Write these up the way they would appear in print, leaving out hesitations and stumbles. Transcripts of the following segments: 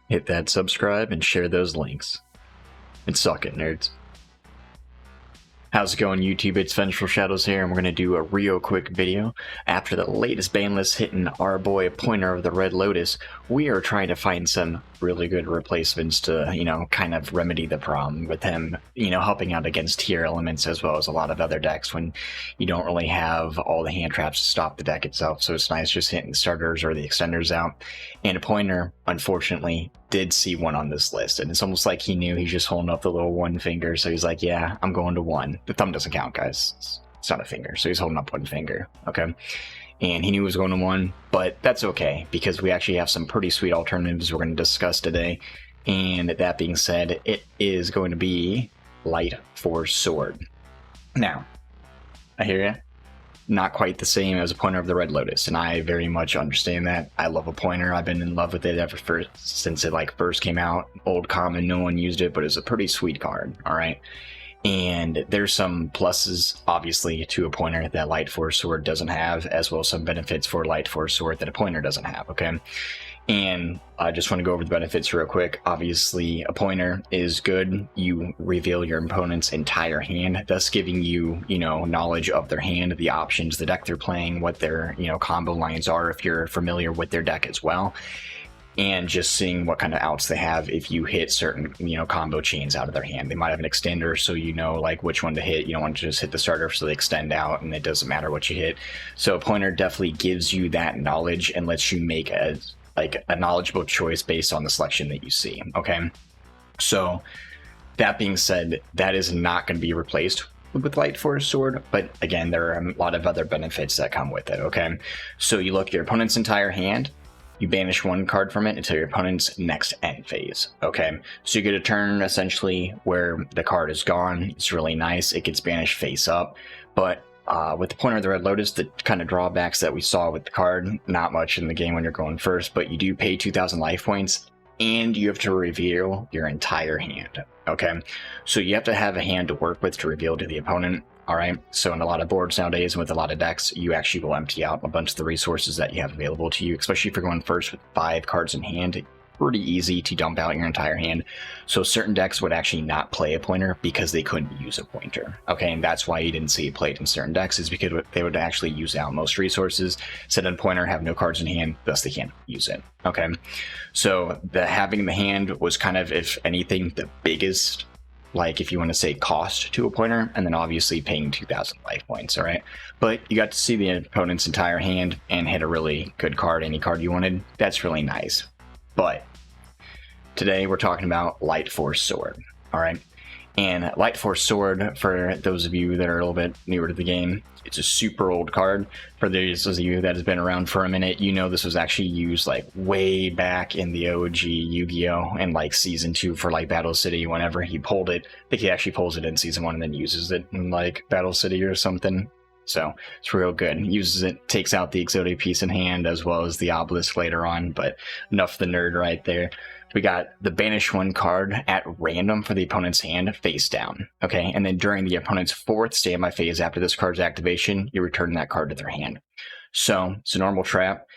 Hit that subscribe and share those links. And suck it, nerds. How's it going, YouTube? It's Vengeful Shadows here, and we're going to do a real quick video. After the latest ban list hitting our boy Apointer of the Red Lotus, we are trying to find some really good replacements to, kind of remedy the problem with him, helping out against tier elements as well as a lot of other decks when you don't really have all the hand traps to stop the deck itself. So it's nice just hitting the starters or the extenders out. And Apointer, unfortunately, did see one on this list, and it's almost like he knew. He's just holding up the little one finger, so he's like, yeah, I'm going to one. The thumb doesn't count, guys. It's not a finger, so he's holding up one finger, okay? And he knew he was going to one, but that's okay, because we actually have some pretty sweet alternatives we're going to discuss today. And that being said, it is going to be Lightforce Sword. Now, I hear you. Not quite the same as Apointer of the Red Lotus, and I very much understand that. I love Apointer. I've been in love with it since it first came out. Old common, no one used it, but it's a pretty sweet card, all right? And there's some pluses, obviously, to Apointer that Lightforce Sword doesn't have, as well as some benefits for Lightforce Sword that Apointer doesn't have, okay? And I just want to go over the benefits real quick. Obviously, Apointer is good. You reveal your opponent's entire hand, thus giving you, knowledge of their hand, the options, the deck they're playing, what their, combo lines are if you're familiar with their deck as well. And just seeing what kind of outs they have if you hit certain, combo chains out of their hand. They might have an extender, so which one to hit. You don't want to just hit the starter so they extend out, and it doesn't matter what you hit. So Apointer definitely gives you that knowledge and lets you make a knowledgeable choice based on the selection that you see, okay? So that being said, that is not going to be replaced with Lightforce Sword, but again, there are a lot of other benefits that come with it, okay? So you look at your opponent's entire hand, you banish one card from it until your opponent's next end phase, okay? So you get a turn essentially where the card is gone. It's really nice. It gets banished face up, but with the Apointer of the Red Lotus, the kind of drawbacks that we saw with the card, not much in the game when you're going first, but you do pay 2,000 life points, and you have to reveal your entire hand, okay? So you have to have a hand to work with to reveal to the opponent, all right? So in a lot of boards nowadays, and with a lot of decks, you actually will empty out a bunch of the resources that you have available to you, especially if you're going first with 5 cards in hand. Pretty easy to dump out your entire hand. So certain decks would actually not play Apointer because they couldn't use Apointer, okay? And that's why you didn't see it played in certain decks, is because they would actually use out most resources, set an Apointer, have no cards in hand, thus they can't use it, okay? So the having the hand was kind of, if anything, the biggest, if you want to say, cost to Apointer, and then obviously paying 2,000 life points, all right? But you got to see the opponent's entire hand and hit a really good card, any card you wanted. That's really nice. But today we're talking about Lightforce Sword, all right? And Lightforce Sword, for those of you that are a little bit newer to the game, it's a super old card. For those of you that has been around for a minute, this was actually used way back in the OG Yu-Gi-Oh! And Season 2 for Battle City. Whenever he pulled it, I think he actually pulls it in Season 1 and then uses it in Battle City or something. So it's real good. Uses it, takes out the Exodia piece in hand as well as the obelisk later on, but enough the nerd right there. We got the banish one card at random for the opponent's hand face down, okay? And then during the opponent's 4th standby phase after this card's activation, you return that card to their hand. So it's a normal trap.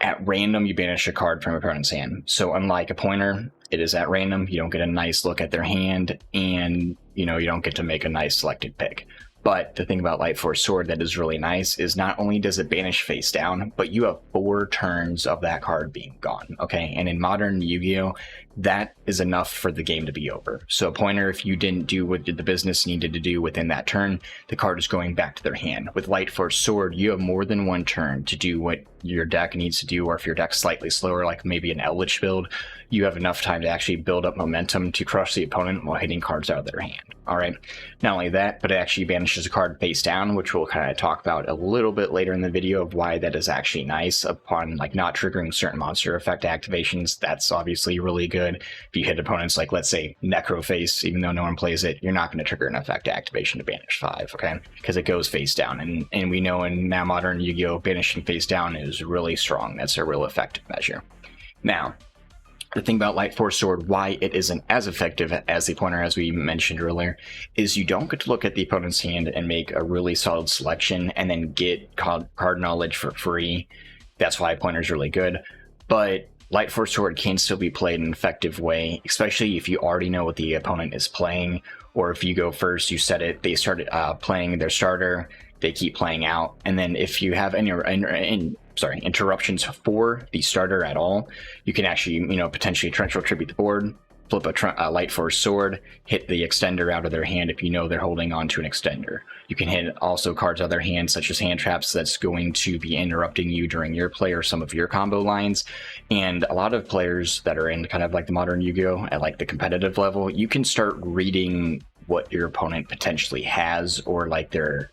At random, you banish a card from your opponent's hand. So unlike Apointer, it is at random. You don't get a nice look at their hand, and you don't get to make a nice selected pick. But the thing about Lightforce Sword that is really nice is not only does it banish face down, but you have 4 turns of that card being gone, okay? And in modern Yu-Gi-Oh!, that is enough for the game to be over. So Apointer, if you didn't do what the business needed to do within that turn, the card is going back to their hand. With Lightforce Sword, you have more than one turn to do what your deck needs to do, or if your deck's slightly slower, like maybe an Eldritch build, you have enough time to actually build up momentum to crush the opponent while hitting cards out of their hand, all right? Not only that, but it actually banishes a card face down, which we'll kind of talk about a little bit later in the video of why that is actually nice upon not triggering certain monster effect activations. That's obviously really good. If you hit opponents let's say Necroface, even though no one plays it, you're not going to trigger an effect activation to banish 5, okay? Because it goes face down, and we know in now modern Yu-Gi-Oh! Banishing face down is really strong. That's a real effective measure. Now, the thing about Lightforce Sword, why it isn't as effective as the Apointer, as we mentioned earlier, is you don't get to look at the opponent's hand and make a really solid selection and then get card knowledge for free. That's why Apointer is really good. But Lightforce Sword can still be played in an effective way, especially if you already know what the opponent is playing, or if you go first, you set it, they started playing their starter, they keep playing out, and then if you have any interruptions for the starter at all, you can actually, potentially torrential tribute the board, flip a Lightforce Sword, hit the extender out of their hand if you know they're holding on to an extender. You can hit also cards out of their hand, such as hand traps, that's going to be interrupting you during your play or some of your combo lines. And a lot of players that are in kind of like the modern Yu-Gi-Oh! At like the competitive level, you can start reading what your opponent potentially has, or like their,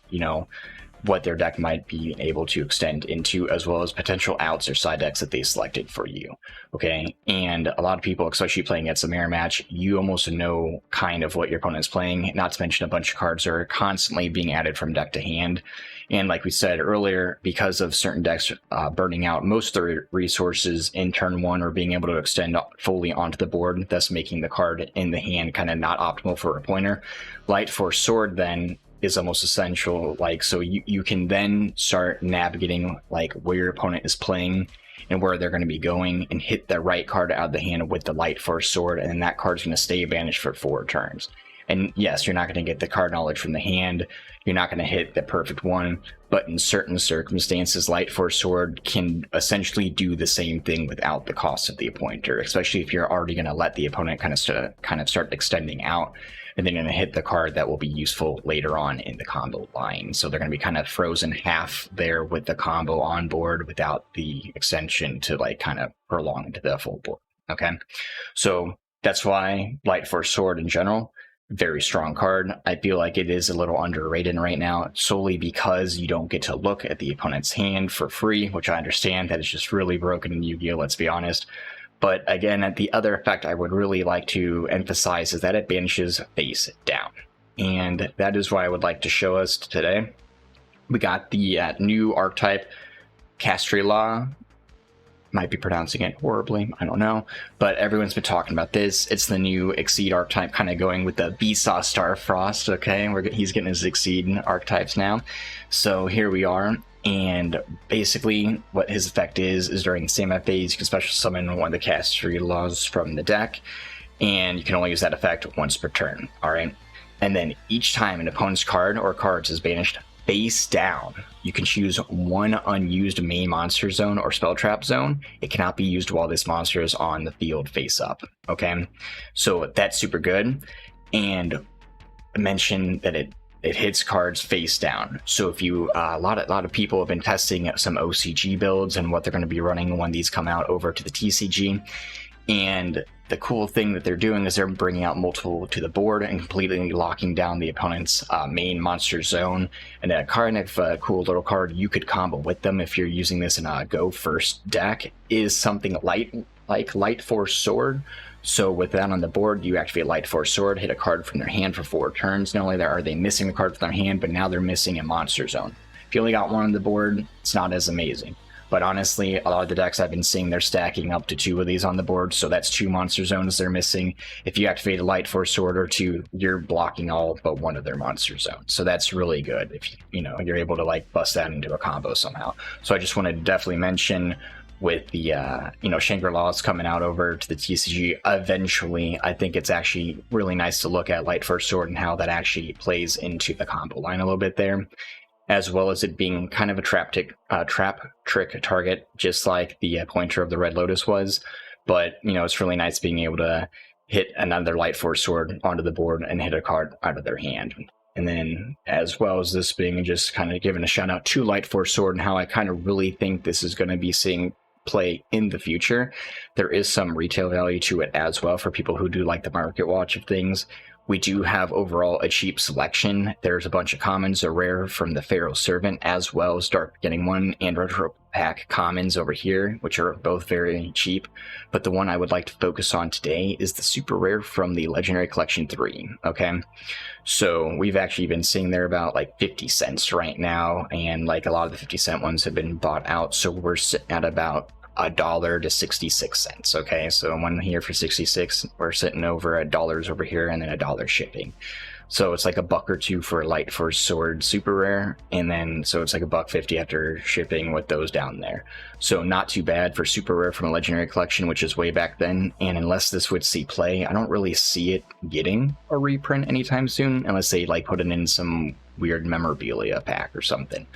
what their deck might be able to extend into, as well as potential outs or side decks that they selected for you. Okay, and a lot of people, especially playing against a mirror match, you almost know kind of what your opponent's playing, not to mention a bunch of cards are constantly being added from deck to hand. And like we said earlier, because of certain decks burning out most of their resources in turn one, or being able to extend fully onto the board, thus making the card in the hand kind of not optimal for a pointer, Lightforce Sword then is almost essential. Like, so you can then start navigating like where your opponent is playing and where they're going to be going, and hit the right card out of the hand with the Lightforce Sword, and then that card's going to stay banished for 4 turns. And yes, you're not going to get the card knowledge from the hand, you're not going to hit the perfect one, but in certain circumstances, Lightforce Sword can essentially do the same thing without the cost of the Appointer, especially if you're already going to let the opponent kind of start extending out, and then you're going to hit the card that will be useful later on in the combo line. So they're going to be kind of frozen half there with the combo on board without the extension to like kind of prolong into the full board. Okay, so that's why Lightforce Sword in general, very strong card. I feel like it is a little underrated right now, solely because you don't get to look at the opponent's hand for free, which I understand that is just really broken in Yu-Gi-Oh! Let's be honest. But again, the other effect I would really like to emphasize is that it banishes face down. And that is why I would like to show us today. We got the new archetype, Kashtira. Might be pronouncing it horribly, I don't know. But everyone's been talking about this. It's the new Exceed archetype, kind of going with the Vsauce Starfrost, okay? He's getting his Exceed archetypes now. So here we are. And basically what his effect is during the same phase, you can special summon one of the Kashtira from the deck, and you can only use that effect once per turn, alright? And then each time an opponent's card or cards is banished face down, you can choose one unused main monster zone or spell trap zone. It cannot be used while this monster is on the field face up, okay? So that's super good. And I mentioned that it hits cards face down. So if you, a lot of people have been testing some OCG builds and what they're going to be running when these come out over to the TCG. And the cool thing that they're doing is they're bringing out multiple to the board and completely locking down the opponent's main monster zone. And a kind of cool little card you could combo with them if you're using this in a go first deck is something like Lightforce Sword. So with that on the board, you activate Lightforce Sword, hit a card from their hand for 4 turns. Not only are they missing the card from their hand, but now they're missing a monster zone. If you only got one on the board, it's not as amazing. But honestly, a lot of the decks I've been seeing, they're stacking up to 2 of these on the board, so that's 2 monster zones they're missing. If you activate a Lightforce Sword or 2, you're blocking all but one of their monster zones. So that's really good if you're able to like bust that into a combo somehow. So I just wanted to definitely mention, with the Shangri-Ila's coming out over to the TCG eventually, I think it's actually really nice to look at Lightforce Sword and how that actually plays into the combo line a little bit there, as well as it being kind of a trap trick target, just like the Apointer of the Red Lotus was. But it's really nice being able to hit another Lightforce Sword onto the board and hit a card out of their hand. And then, as well as this being just kind of giving a shout out to Lightforce Sword and how I kind of really think this is going to be seeing play in the future. There is some retail value to it as well for people who do like the market watch of things. We do have overall a cheap selection. There's a bunch of commons, a rare from the Pharaoh Servant, as well as Dark Beginning 1 and Retro Pack commons over here, which are both very cheap. But the one I would like to focus on today is the super rare from the Legendary Collection 3, okay? So we've actually been seeing there about like 50 cents right now, and like a lot of the 50-cent ones have been bought out, so we're sitting at about $1 to 66 cents. Okay, so one here for 66, we're sitting over $1 over here, and then $1 shipping. So it's like a buck or two for a Lightforce Sword super rare, and then so it's like $1.50 after shipping with those down there. So not too bad for super rare from a legendary collection, which is way back then. And unless this would see play, I don't really see it getting a reprint anytime soon, unless they like put it in some weird memorabilia pack or something.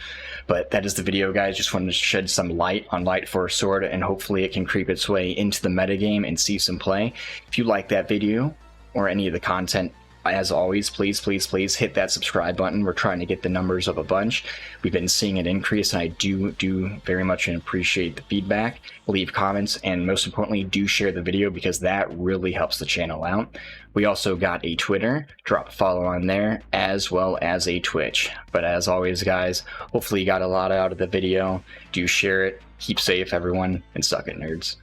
But that is the video, guys. Just wanted to shed some light on Lightforce Sword, and hopefully it can creep its way into the metagame and see some play. If you like that video or any of the content, as always, please hit that subscribe button. We're trying to get the numbers up a bunch. We've been seeing it increase, and I do very much appreciate the feedback. Leave comments, and most importantly, do share the video, because that really helps the channel out. We also got a Twitter. Drop a follow on there, as well as a Twitch. But as always, guys, hopefully you got a lot out of the video. Do share it. Keep safe, everyone, and suck it, nerds.